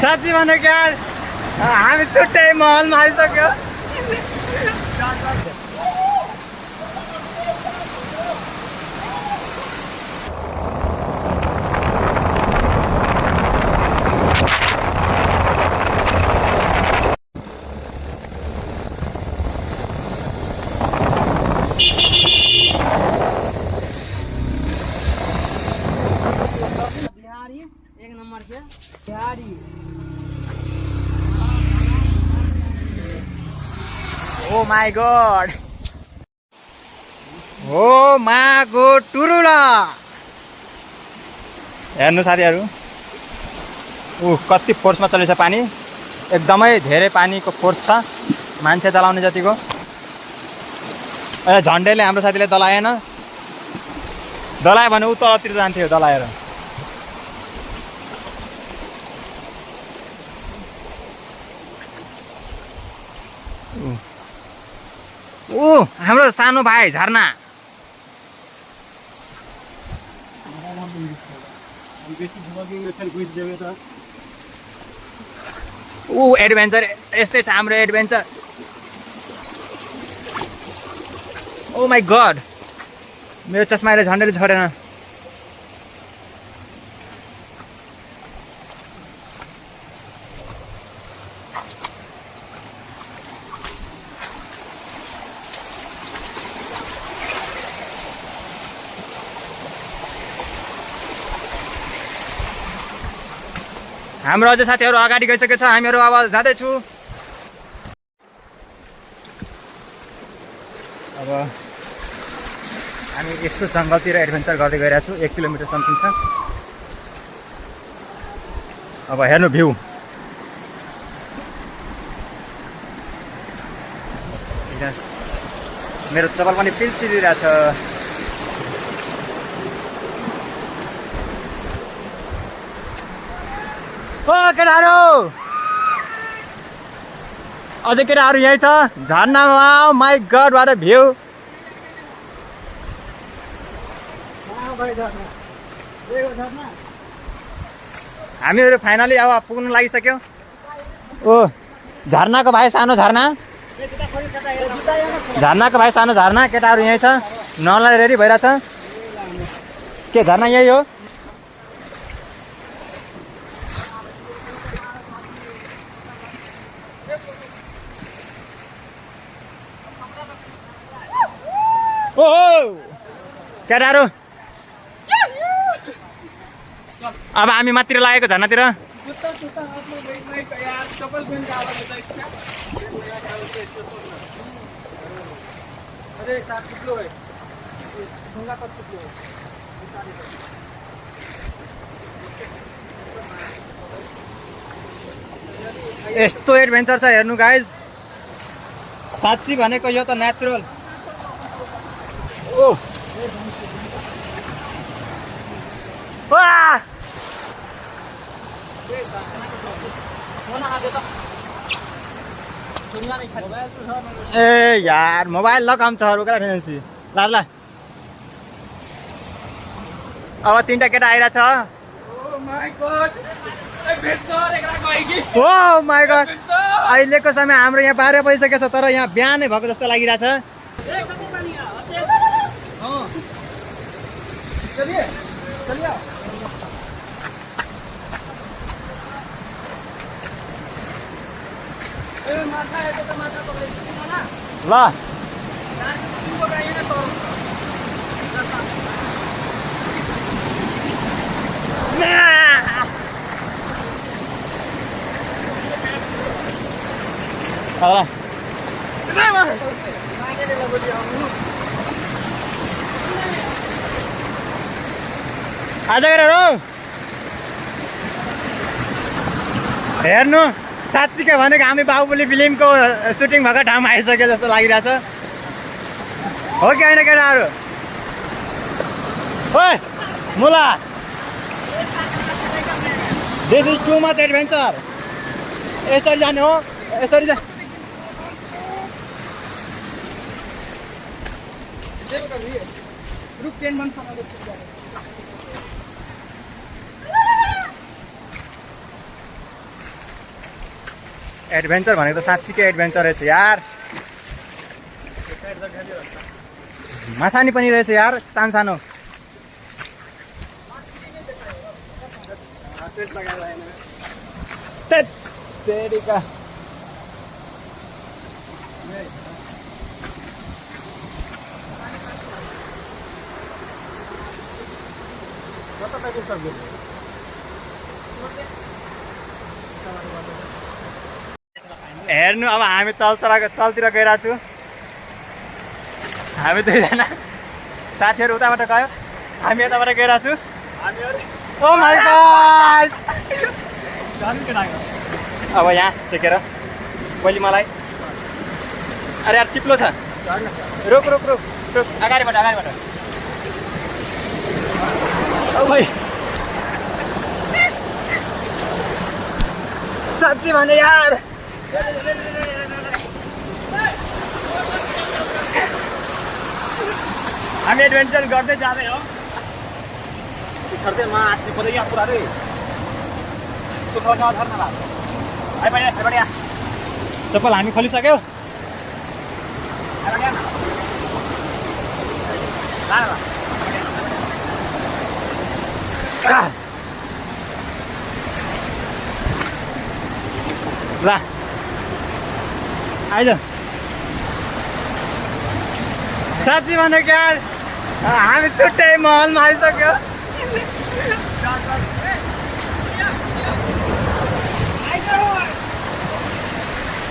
साँच्ची भने क्या हामी छुट्टै महलमा आइसक्यो। Oh my god! Oh my god! टुरुला हेर्नु साथीहरु, कति फोर्समा चलेछ पानी। एकदमै धेरै पानीको फोर्स छ, मान्छे दलाउने जतिको। अहिले झन्डेले हाम्रो साथीले दलाएन, दलायो भने उ तलतिर जान्थ्यो दलाएर। हाम्रो सानो भाइ झरना। एडभेन्चर यस्तै छ हाम्रो एडभेन्चर। ओ माई गड, मेरो चस्माले झन्डैले छोडेन। हाम्रो अझै साथीहरु अगाडि गइसकेको छ, हामीहरु अब जाँदैछु। अब हामी यस्तो जङ्गलतिर एडभेन्चर गर्दै गइरहेको छु। 1 किलोमिटर समथिङ छ। अब हेर्नु भ्यू। मेरो चप्पल पनि पिल्सिरहेछ। ओ केटाहरु, अझै केटाहरु यही छ झरनामा। My God, what a view. हामीहरु फाइनली अब पुग्न लागिसक्यो। ओ झरनाको भाइ सानो झरना, झरनाको भाइ सानो झरना। केटाहरु यही छ, नलाई रेडी भइरहेछ। के झरना यही हो? ओहो केटाहरु, अब हामी माथितिर लागेको झरनातिर। यस्तो एडभेन्चर छ हेर्नु गाइज। साँच्ची भनेको यो त नेचुरल। ओ ए यार, मोबाइल लगाम छ रुका फेन्सी। ल ल, अब 3टा केटा आइरहेछ। ओ माई गड, अहिलेको समय हाम्रो यहाँ 12 बजिसकेको छ, तर यहाँ बिहानै भएको जस्तो लागिरहेछ। ल आज हेर्नु, साँच्ची के भनेको हामी बाहुबली फिल्मको सुटिङ भएको ठाउँमा आइसक्यो जस्तो लागिरहेछ। हो कि होइन केटाहरु? ओए मुला, this is too much adventure. यसरी जाने हो, यसरी जा। रुक चेन बन्द कर। एडभेन्चर भनेको त साँच्चीकै एडभेन्चर रहेछ यार। माछानी पनि रहेछ यार, सानो सानो। तेरिका हेर्नु अब हामी तलतिर गइरहेको छु। हामी दुईजना साथीहरू उताबाट गयो, हामी यताबाट गइरहेको छु। Oh my god! अब यहाँ टेकेर पहिले मलाई, अरे यार चिप्लो छ। रुक रुक रुक रुक, अगाडिबाट अगाडिबाट। ओ भाइ साँच्ची भने यार हामी एडभेन्चर गर्दै जाँदै हो। छर्दैमा आँट्ने पर्यो पुरा रे। चप्पल हामी खोलिसक्यो। ल आइज। साँच्ची भनेको यार हामी छुट्टै महलमा आइसक्यो।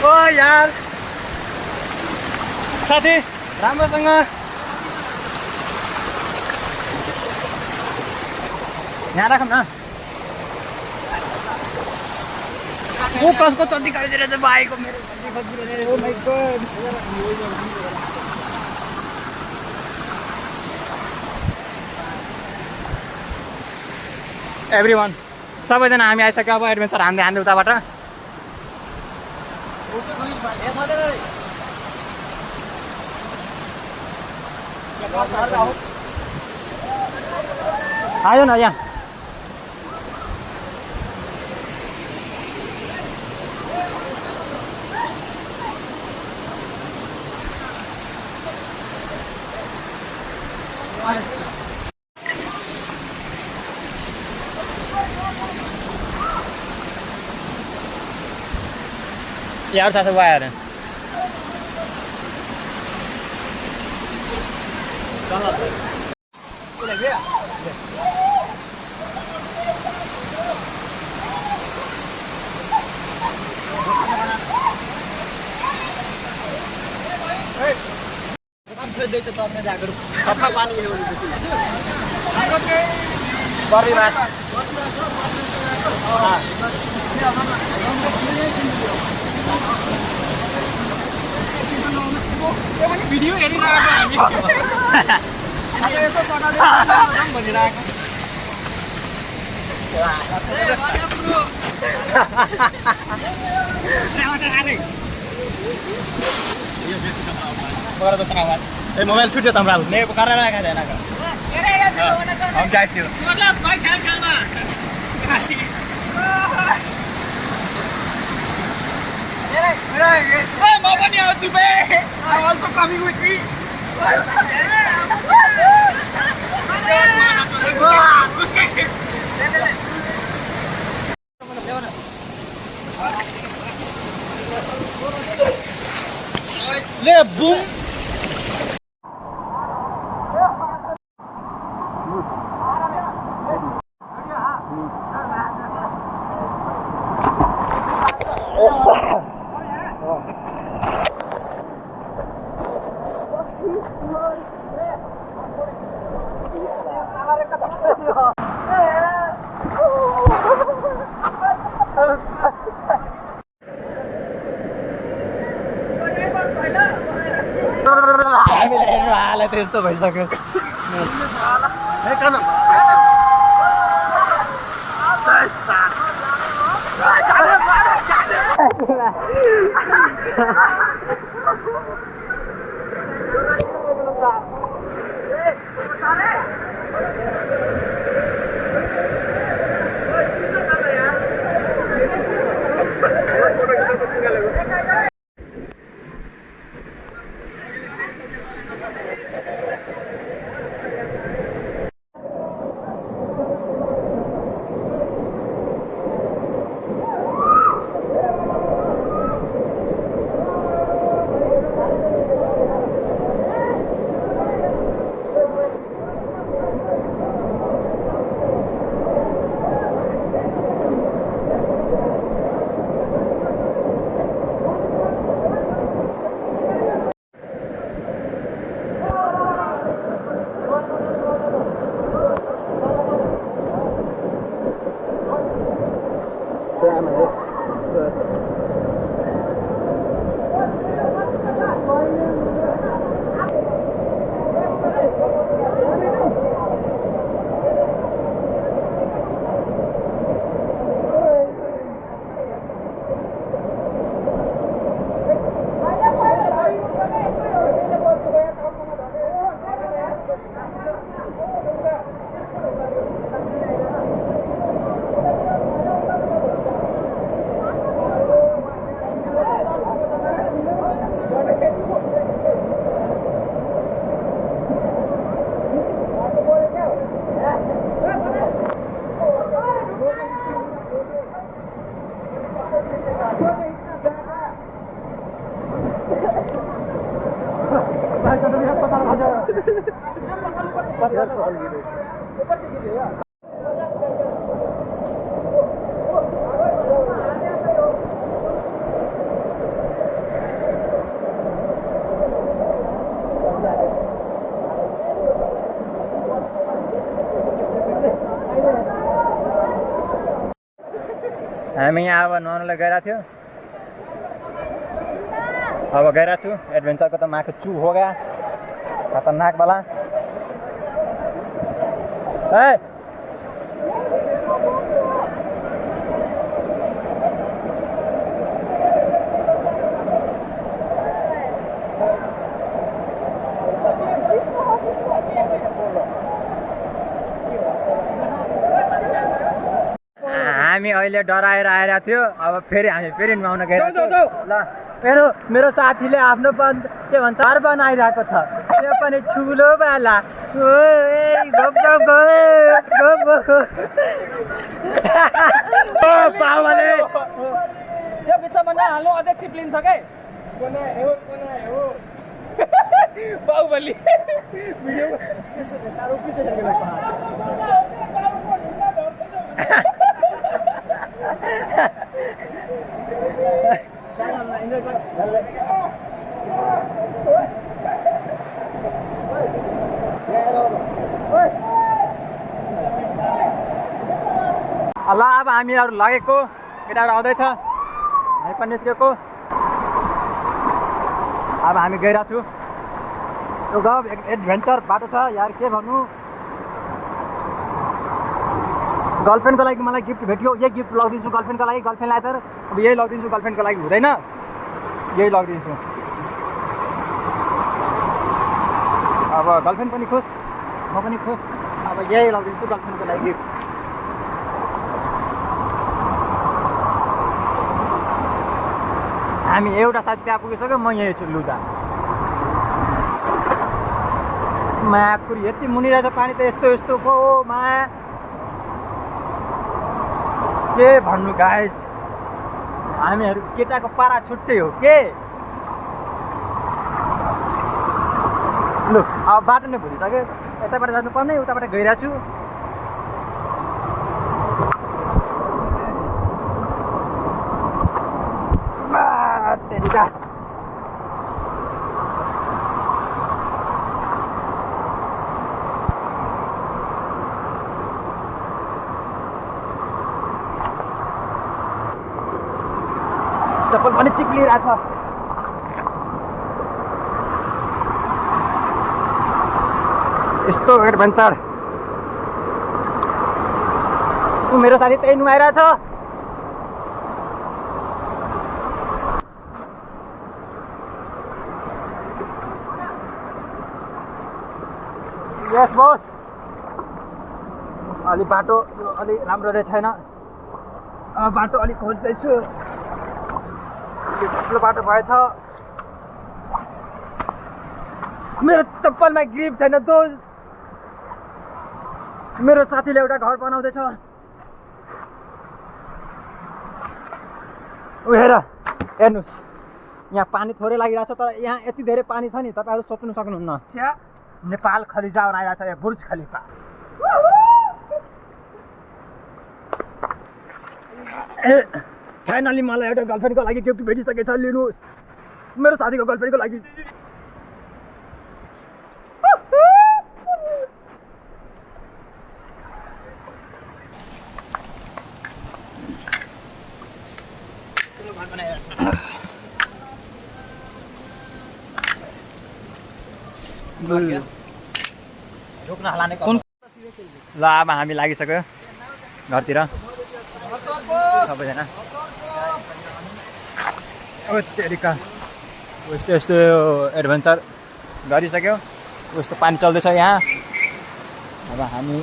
ओ यार साथी राम्रोसँग यहाँ राखौँ न। ऊ कसको चट्टी गरिदिरहेछ भाइको, मेरो चट्टी खोजिरहेछ। ओ माइ गॉड! एभ्रिवान सबैजना हामी आइसक्यो। अब एडभेन्चर हामीले हान्दै उताबाट। आयो न यहाँ। यार साथ हुआ यार सफा पानी बर्री भात। भिडियो हेरिरहेको हामी यसो भनिरहेको। ए मोबाइल छुट्यो तमरा ने कारण राखा जाएन का हम जाइछु मतलब भाइ खाना Hey, mau apa nih harus be? Awal kok kami wiki. Le boom. हामीले हेर्नु हालै त यस्तो भइसक्यो। हामी यहाँ अब नुहाउनलाई गइरहेको थियो अब गइरहेको छु एडभेन्चरको त माथि चु हो गया खतरनाक वाला ए हामी अहिले डराएर आइरहेको थियो अब फेरि हामी फेरि नुहाउन गइरहेको छौँ ल मेरो साथीले आफ्नो के भन्छ घर बनाइरहेको छ त्यो पनि ठुलो वाला त्यो बिचमा नहाल्नु अझै चिप्लिन्छ के बाहुबली ल अब हामीहरू लगेको केटाहरू आउँदैछ हामी पनि निस्केको अब हामी गइरहेको छु यो गाउँ एडभेन्चर बाटो छ यार के भन्नु गर्लफ्रेन्डको लागि मलाई गिफ्ट भेट्यो यही गिफ्ट लगिदिन्छु गर्लफ्रेन्डको लागि गर्लफ्रेन्डलाई तर अब यही लगिदिन्छु गर्लफ्रेन्डको लागि हुँदैन यही लगिदिन्छु अब गर्लफ्रेन्ड पनि खुस म पनि खुस अब यही लगिदिन्छु गर्लफ्रेन्डको लागि गिफ्ट हामी एउटा साथी त्यहाँ पुगिसक्यो म यहीँ छु लुगा माकुरी यति मुनि रहेछ पानी त यस्तो यस्तो पो माया के भन्नु गाइज हामीहरू केटाको पारा छुट्टै हो के लु अब बाटो नै भुलिसक्यो यताबाट जानुपर्ने उताबाट गइरहेको छु तेरिका चप्पल पनि चिप्लिरहेछ यस्तो एडभेन्चर मेरो साथी त्यही नुहाइरहेछ यस बस अलि बाटो अलि राम्रो रहेछ छैन बाटो अलिक खोज्दैछु ठुलो बाटो भएछ मेरो चप्पलमा ग्रिप छैन दोस्त मेरो साथीले एउटा घर बनाउँदैछ उ हेर्नुहोस् यहाँ पानी थोरै लागिरहेछ तर यहाँ यति धेरै पानी छ नि तपाईँहरू सोच्नु सक्नुहुन्न नेपाल खलिजा बनाइरहेछ यहाँ बुर्ज खलिफा फाइनली मलाई एउटा गर्लफ्रेन्डको लागि गिफ्ट भेटिसकेछ लिनुहोस् मेरो साथीको गर्लफ्रेन्डको लागि ल अब हामी लागिसक्यो घरतिर सबैजना तेरिका यस्तो यस्तो एडभेन्चर गरिसक्यो यस्तो पानी चल्दैछ यहाँ अब हामी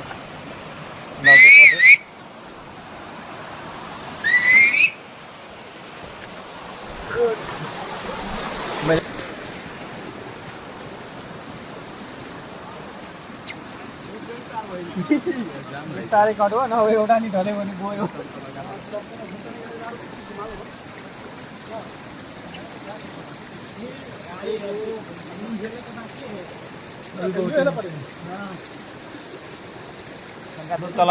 बिस्तारै कट हो नभए एउटा नि ढल्यो भने गयो तल